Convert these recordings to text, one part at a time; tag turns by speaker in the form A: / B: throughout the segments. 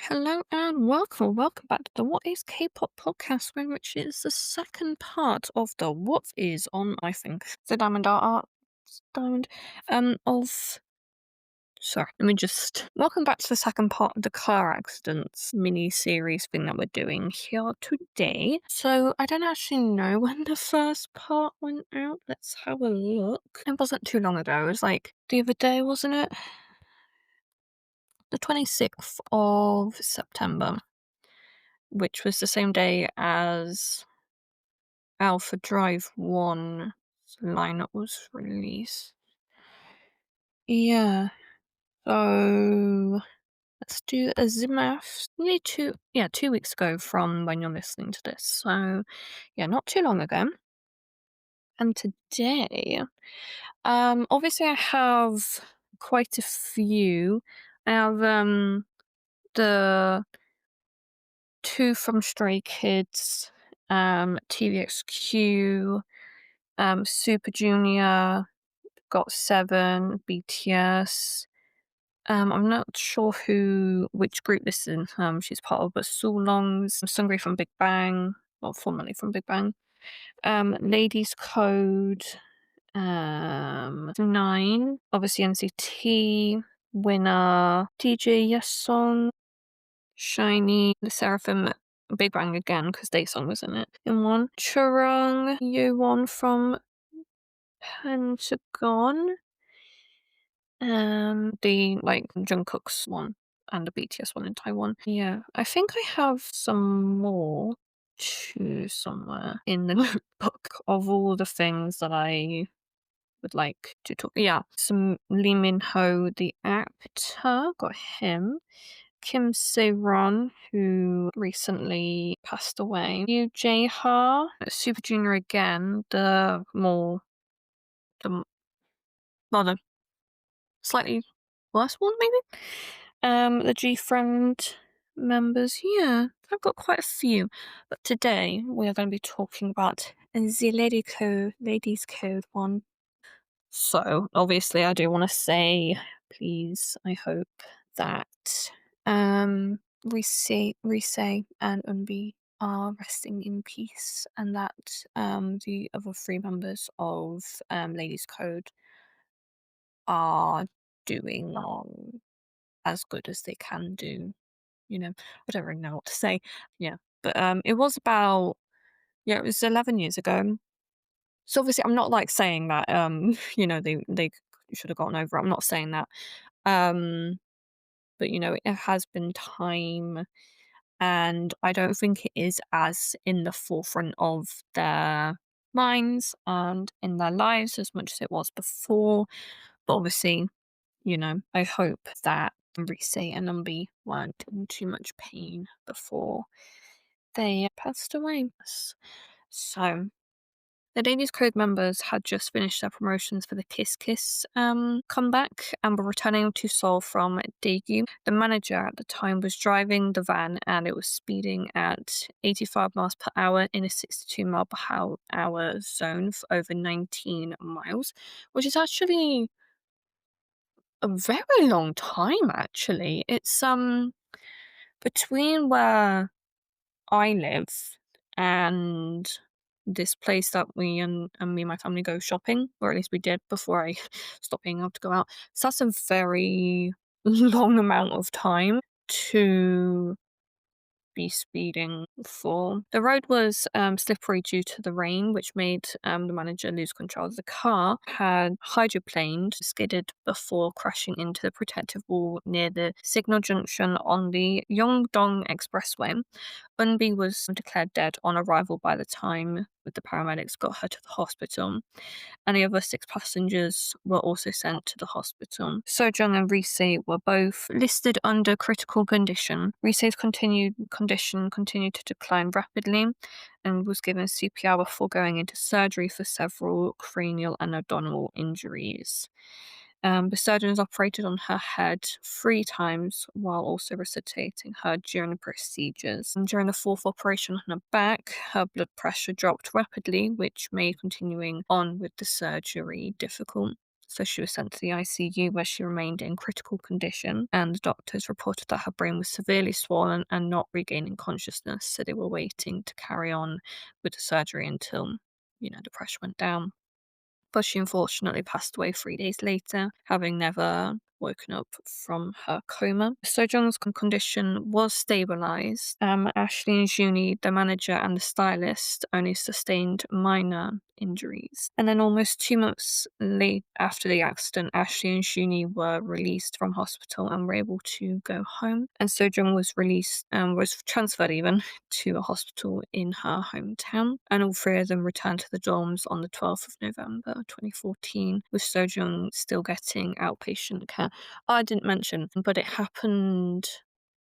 A: Hello and welcome back to the What is K-pop podcast, which is the second part of the What is on, I think, the Diamond Art Diamond, of. Sorry, let me just. Welcome back to the second part of the car accidents mini series thing that we're doing here today. So, I don't actually know when the first part went out. Let's have a look. It wasn't too long ago. It was like the other day, wasn't it? The 26th of September. Which was the same day as Alpha Drive 1's lineup was released. Yeah. So let's do a Zimath. Nearly 2 weeks ago from when you're listening to this. So yeah, not too long ago. And today, obviously I have quite a few. I have the two from Stray Kids, TVXQ, Super Junior, GOT7, BTS. I'm not sure which group this is. She's part of, but Soolongs, Sungri from Big Bang, or formerly from Big Bang. Ladies Code, Nine, obviously NCT, Winner, DJ Yesong, Shiny, the Seraphim, Big Bang again, because Daesung was in it. In one. Churung, Yuwon from Pentagon, the Jungkook's one and the BTS one in Taiwan. Yeah, I think I have some more to somewhere in the notebook of all the things that I would like to talk. Yeah, some Lee Min Ho, the actor, got him. Kim Se-ron, who recently passed away. Yoo Jae-ha, Super Junior again, the the slightly worse one, maybe. The G-Friend members, yeah, I've got quite a few. But today we are going to be talking about the Ladies Code one. So obviously, I do want to say, please, I hope that Rise and Unbi are resting in peace, and that the other three members of Ladies Code are doing as good as they can do. I don't really know what to say. Yeah, but it was it was 11 years ago. So obviously, I'm not saying that they should have gotten over it. I'm not saying that. Um, but it has been time, and I don't think it is as in the forefront of their minds and in their lives as much as it was before. But obviously, I hope that Rise and Numbi weren't in too much pain before they passed away. So, the Ladies Code members had just finished their promotions for the Kiss Kiss comeback and were returning to Seoul from Daegu. The manager at the time was driving the van and it was speeding at 85 miles per hour in a 62 mile per hour zone for over 19 miles, which is actually a very long time, actually. It's between where I live and this place that me and my family go shopping, or at least we did before I stopped being able to go out. So that's a very long amount of time to be speeding for. The road was slippery due to the rain, which made the manager lose control. The car had hydroplaned, skidded before crashing into the protective wall near the signal junction on the Yongdong Expressway. Unbi was declared dead on arrival by the time the paramedics got her to the hospital, and the other 6 passengers were also sent to the hospital. Sojung and Rise were both listed under critical condition. Rise's condition continued to decline rapidly and was given CPR before going into surgery for several cranial and abdominal injuries. The surgeons operated on her head 3 times while also resuscitating her during the procedures. And during the 4th operation on her back, her blood pressure dropped rapidly, which made continuing on with the surgery difficult. So she was sent to the ICU where she remained in critical condition, and the doctors reported that her brain was severely swollen and not regaining consciousness. So they were waiting to carry on with the surgery until, the pressure went down. But she unfortunately passed away 3 days later, having never woken up from her coma. Sojong's condition was stabilized. Ashley and Juni, the manager and the stylist, only sustained minor injuries. And then almost 2 months late after the accident, Ashley and Juni were released from hospital and were able to go home. And Sojong was released, was transferred even to a hospital in her hometown. And all three of them returned to the dorms on the 12th of November 2014, with Sojong still getting outpatient care. I didn't mention, but it happened,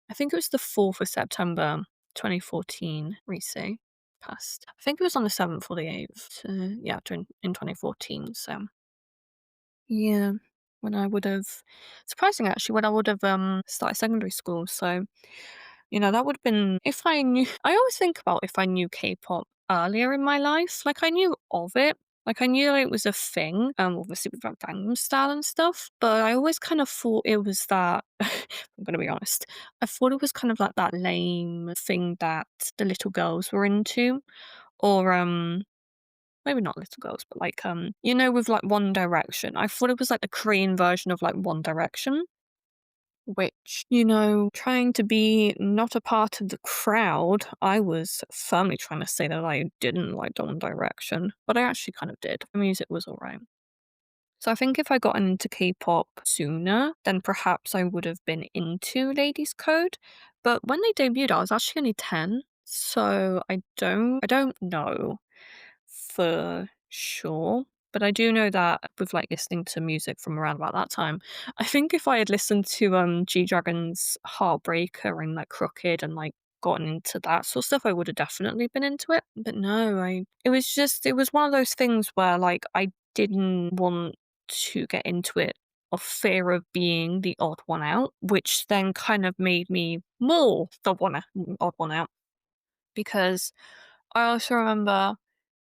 A: I think it was the 4th of September 2014, Rise passed. I think it was on the 7th or the 8th, yeah, in 2014, so yeah, when I would have, surprising actually, when I would have started secondary school. So, that would have been if I knew. I always think about if I knew K-pop earlier in my life. Like I knew of it. Like I knew it was a thing. Obviously with like Gangnam Style and stuff. But I always kind of thought it was that. I'm gonna be honest. I thought it was kind of like that lame thing that the little girls were into, or maybe not little girls, but like with like One Direction. I thought it was like the Korean version of like One Direction, which, trying to be not a part of the crowd, I was firmly trying to say that I didn't like One Direction, but I actually kind of did. The music was alright. So I think if I gotten into K-pop sooner, then perhaps I would have been into Ladies Code. But when they debuted, I was actually only 10. So I don't know for sure. But I do know that with like listening to music from around about that time, I think if I had listened to G Dragon's Heartbreaker and like Crooked and like gotten into that sort of stuff, I would have definitely been into it. But no, it was one of those things where like I didn't want to get into it of fear of being the odd one out, which then kind of made me more the odd one out, because I also remember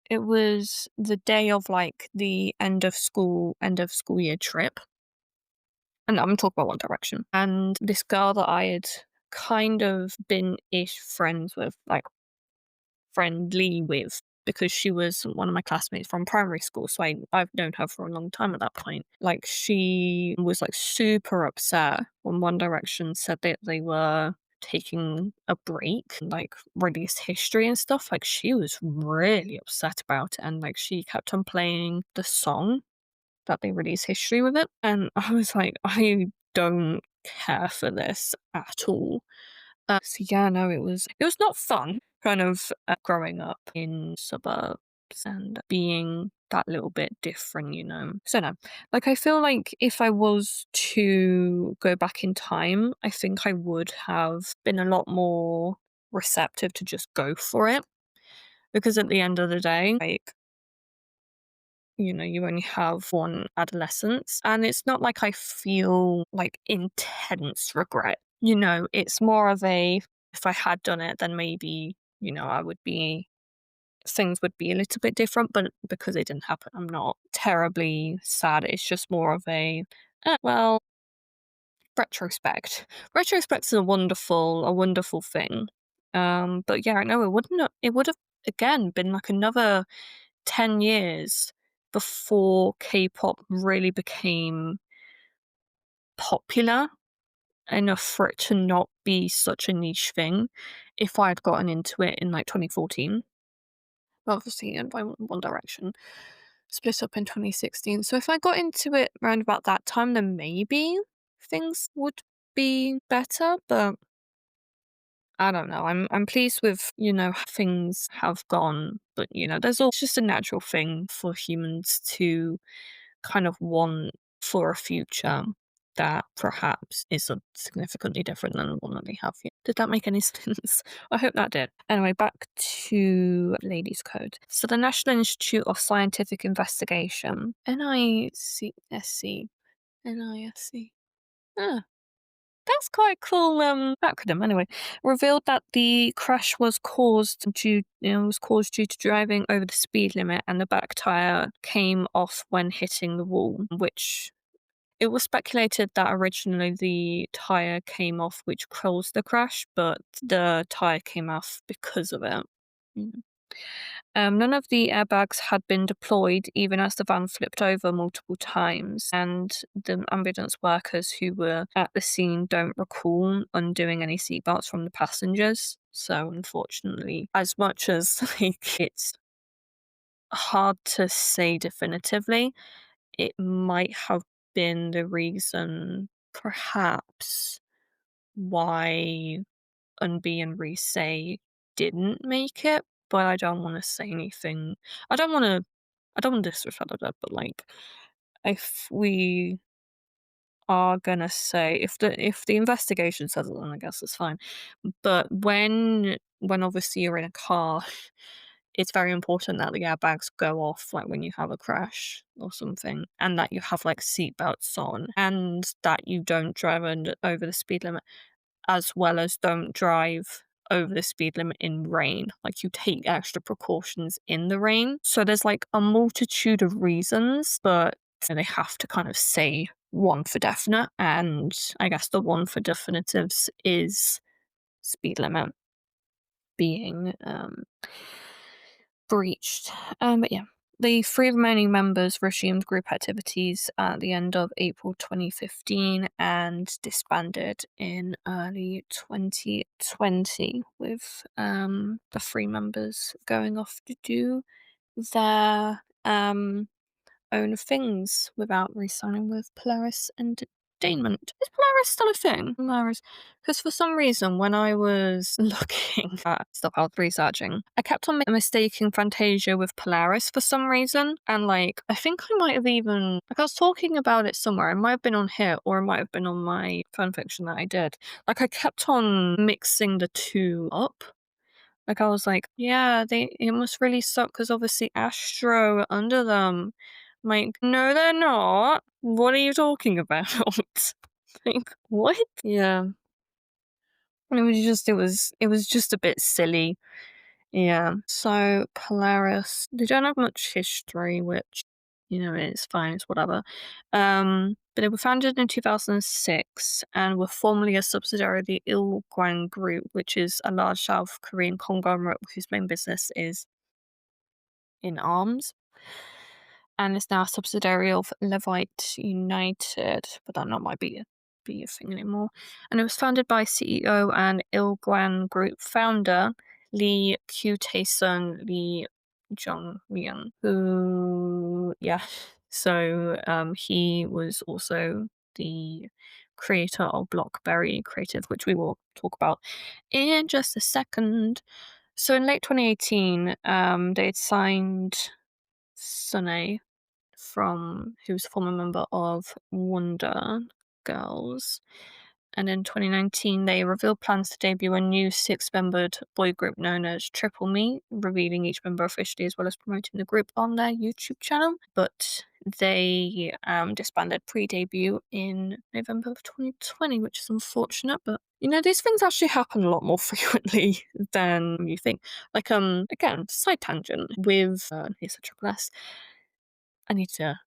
A: it was the day of like the end of school year trip. And I'm talking about One Direction. And this girl that I had kind of been ish friends with, like friendly with, because she was one of my classmates from primary school. So I've known her for a long time at that point. Like she was like super upset when One Direction said that they were taking a break and like release history and stuff. Like she was really upset about it, and like she kept on playing the song that they released history with it. And I was like, I don't care for this at all. So yeah, no, it was not fun, kind of growing up in suburbs and being that little bit different, So no, like I feel like if I was to go back in time, I think I would have been a lot more receptive to just go for it, because at the end of the day, like, you only have one adolescence, and it's not like I feel like intense regret. It's more of a, if I had done it, then maybe, I would be, things would be a little bit different, but because it didn't happen, I'm not terribly sad. It's just more of a, well, retrospect. Retrospect is a wonderful thing. But yeah, I know it would have again been like another 10 years before K-pop really became popular enough for it to not be such a niche thing if I had gotten into it in like 2014. Obviously, and by One Direction split up in 2016. So if I got into it around about that time, then maybe things would be better, but I don't know. I'm pleased with, how things have gone, but there's all, it's just a natural thing for humans to kind of want for a future that perhaps is significantly different than the one that they have. Yeah. Did that make any sense? I hope that did. Anyway, back to Ladies Code. So the National Institute of Scientific Investigation, NICSC, NISC. That's quite a cool acronym anyway. Revealed that the crash was caused due to driving over the speed limit and the back tire came off when hitting the wall, which it was speculated that originally the tire came off which caused the crash, but the tire came off because of it. Mm. None of the airbags had been deployed, even as the van flipped over multiple times, and the ambulance workers who were at the scene don't recall undoing any seatbelts from the passengers. So, unfortunately, as much as like it's hard to say definitively, it might have been the reason, perhaps, why Unbi and Reese didn't make it, but I don't want to say anything. I don't want to. I don't want to disrespect that, but like, if we are gonna say if the investigation says it, then I guess it's fine. But when obviously you're in a car, it's very important that the airbags go off, like when you have a crash or something, and that you have like seatbelts on, and that you don't drive over the speed limit, as well as don't drive over the speed limit in rain. Like you take extra precautions in the rain. So there's like a multitude of reasons, but they have to kind of say one for definite. And I guess the one for definitives is speed limit being breached. But yeah. The three remaining members resumed group activities at the end of April 2015 and disbanded in early 2020, with the three members going off to do their own things without re-signing with Polaris Entertainment. Is Polaris still a thing? Polaris, because for some reason when I was looking at stuff I was researching, I kept on mistaking Fantasia with Polaris for some reason, and like I think I might have even like I was talking about it somewhere. It might have been on here, or it might have been on my fanfiction that I did. Like I kept on mixing the two up. Like I was like, yeah, it must really suck because obviously Astro are under them. I'm like, no, they're not. What are you talking about? Like, what? Yeah. It was just a bit silly. Yeah. So Polaris, they don't have much history, which, it's fine, it's whatever. But they were founded in 2006 and were formerly a subsidiary of the Ilkwang Group, which is a large South Korean conglomerate whose main business is in arms, and is now a subsidiary of Levite United, but that not might be a thing anymore. And it was founded by CEO and Ilguan Group founder Lee Kyu-tae-sun Lee Jong-myung, who, yeah, so he was also the creator of Blockberry Creative, which we will talk about in just a second. So in late 2018, they had signed Sunny, who's a former member of Wonder Girls. And in 2019, they revealed plans to debut a new six-membered boy group known as Triple Me, revealing each member officially as well as promoting the group on their YouTube channel. But they disbanded pre-debut in November of 2020, which is unfortunate. But these things actually happen a lot more frequently than you think. Like again, side tangent with here's a triple S. I need to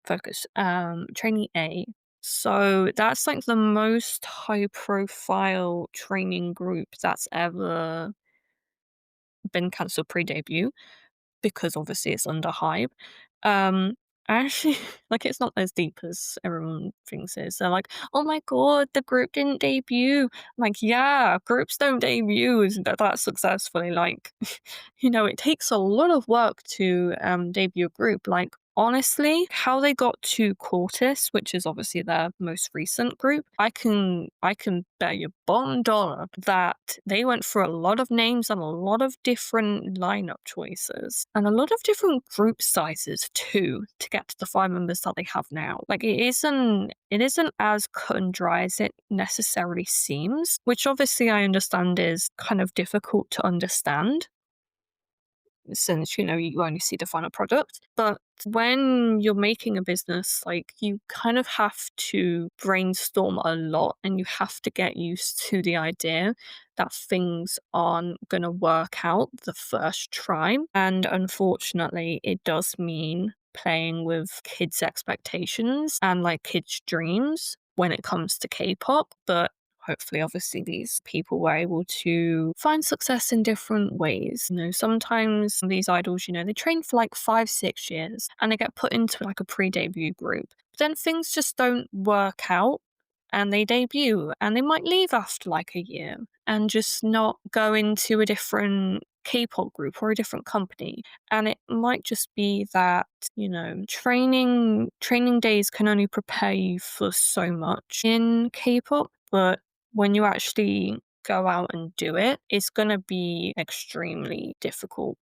A: focus. Trainee A. So that's like the most high profile training group that's ever been cancelled pre-debut, because obviously it's under hype. Actually, like it's not as deep as everyone thinks it is. They're like, oh my god, the group didn't debut. I'm like, yeah, groups don't debut that successfully. Like, it takes a lot of work to debut a group. Like, honestly, how they got to Cortis, which is obviously their most recent group, I can bet you bottom dollar that they went through a lot of names and a lot of different lineup choices and a lot of different group sizes too to get to the five members that they have now. Like it isn't as cut and dry as it necessarily seems, which obviously I understand is kind of difficult to understand since you only see the final product. But when you're making a business, like, you kind of have to brainstorm a lot and you have to get used to the idea that things aren't going to work out the first try. And unfortunately, it does mean playing with kids' expectations and like kids' dreams when it comes to K-pop. But hopefully, obviously, these people were able to find success in different ways. Sometimes these idols, they train for like 5, 6 years and they get put into like a pre-debut group. But then things just don't work out and they debut and they might leave after like a year and just not go into a different K-pop group or a different company. And it might just be that, training days can only prepare you for so much in K-pop, but when you actually go out and do it, it's going to be extremely difficult,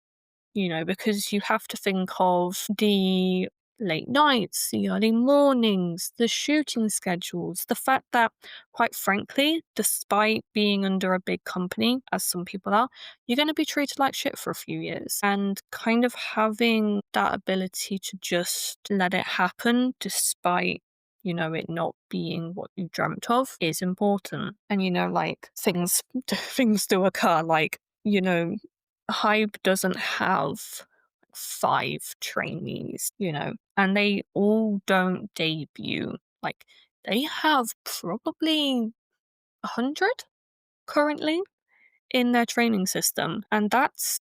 A: because you have to think of the late nights, the early mornings, the shooting schedules, the fact that, quite frankly, despite being under a big company, as some people are, you're going to be treated like shit for a few years. And kind of having that ability to just let it happen despite it not being what you dreamt of is important. And like things do occur, like, Hype doesn't have 5 trainees, and they all don't debut. Like, they have probably 100 currently in their training system, and that's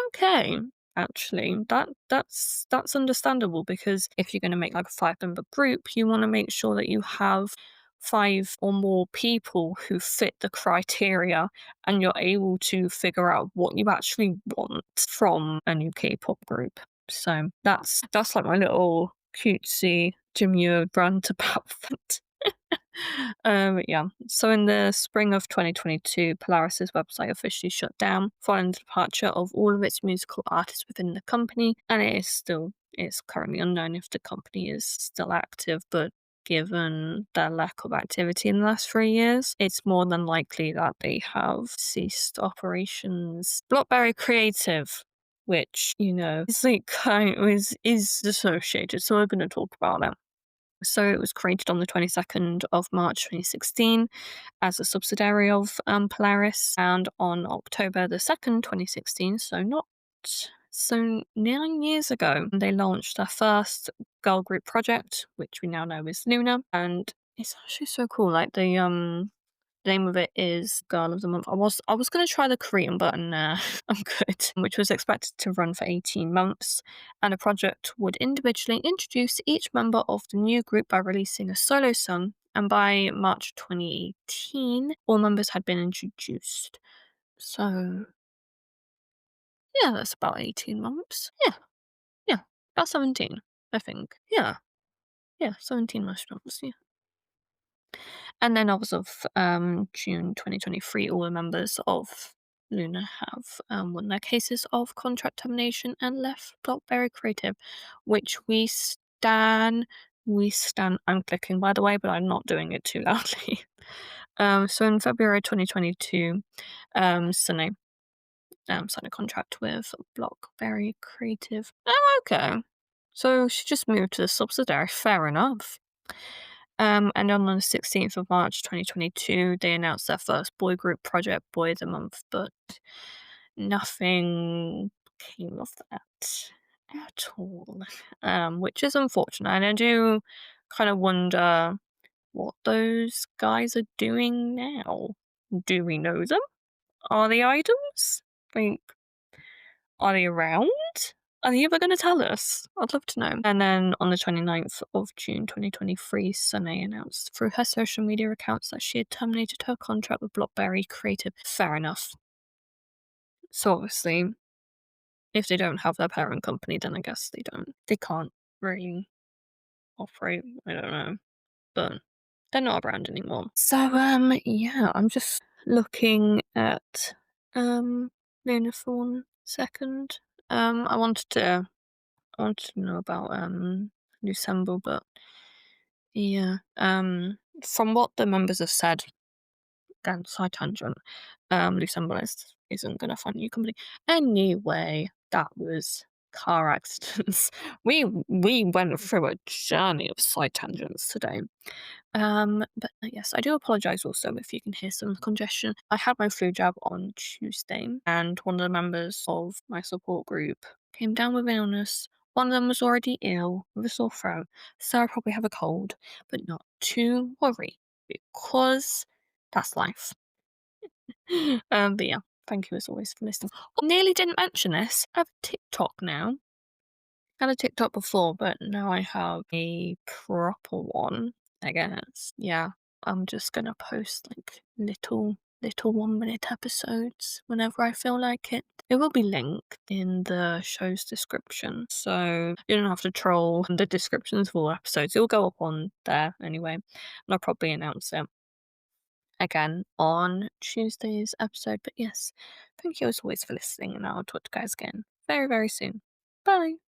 A: okay. Actually, that's understandable, because if you're going to make like a 5-member group, you want to make sure that you have 5 or more people who fit the criteria, and you're able to figure out what you actually want from a new K-pop group. So that's like my little cutesy demure rant about that. Yeah. So in the spring of 2022, Polaris's website officially shut down following the departure of all of its musical artists within the company, and it's currently unknown if the company is still active, but given their lack of activity in the last 3 years, it's more than likely that they have ceased operations. Blockberry Creative, which, is like is associated, so we're gonna talk about that. So it was created on the 22nd of March 2016 as a subsidiary of Polaris, and on October the 2nd, 2016, so 9 years ago, they launched their first girl group project, which we now know is Luna, and it's actually so cool. Like, the name of it is Girl of the Month. I was gonna try the Korean, but nah, I'm good. Which was expected to run for 18 months, and the project would individually introduce each member of the new group by releasing a solo song. And by March 2018, all members had been introduced. So yeah, that's about 18 months. Yeah, about 17, I think. Yeah, 17 most months. Yeah. And then as of June 2023, all the members of Luna have won their cases of contract termination and left Blockberry Creative, which we stan. We stan. I'm clicking, by the way, but I'm not doing it too loudly. So in February 2022, Sunny signed a contract with Blockberry Creative. Oh, okay. So she just moved to the subsidiary. Fair enough. And on the 16th of March 2022, they announced their first boy group project, Boy of the Month, but nothing came of that at all, which is unfortunate. And I do kind of wonder what those guys are doing now. Do we know them? Are they items? Like, are they around? Are they ever going to tell us? I'd love to know. And then on the 29th of June 2023, Sunny announced through her social media accounts that she had terminated her contract with Blockberry Creative. Fair enough. So obviously, if they don't have their parent company, then I guess they can't really operate. I don't know. But they're not around anymore. So, yeah, I'm just looking at, Luna for 1 second. I wanted to know about Lucember, but yeah. From what the members have said, then side tangent, Lucember isn't gonna find a new company. Anyway, that was car accidents. We went through a journey of side tangents today. But yes, I do apologize also if you can hear some congestion. I had my flu jab on Tuesday, and one of the members of my support group came down with an illness. One of them was already ill with a sore throat, so I probably have a cold, but not to worry because that's life. But yeah, thank you as always for listening. Oh, nearly didn't mention this. I have a TikTok now. Had a TikTok before, but now I have a proper one, I guess. Yeah, I'm just gonna post like little 1 minute episodes whenever I feel like it. It will be linked in the show's description, so you don't have to troll the descriptions of all episodes. It will go up on there anyway, and I'll probably announce it again on Tuesday's episode. But yes, thank you as always for listening, and I'll talk to you guys again very, very soon. Bye.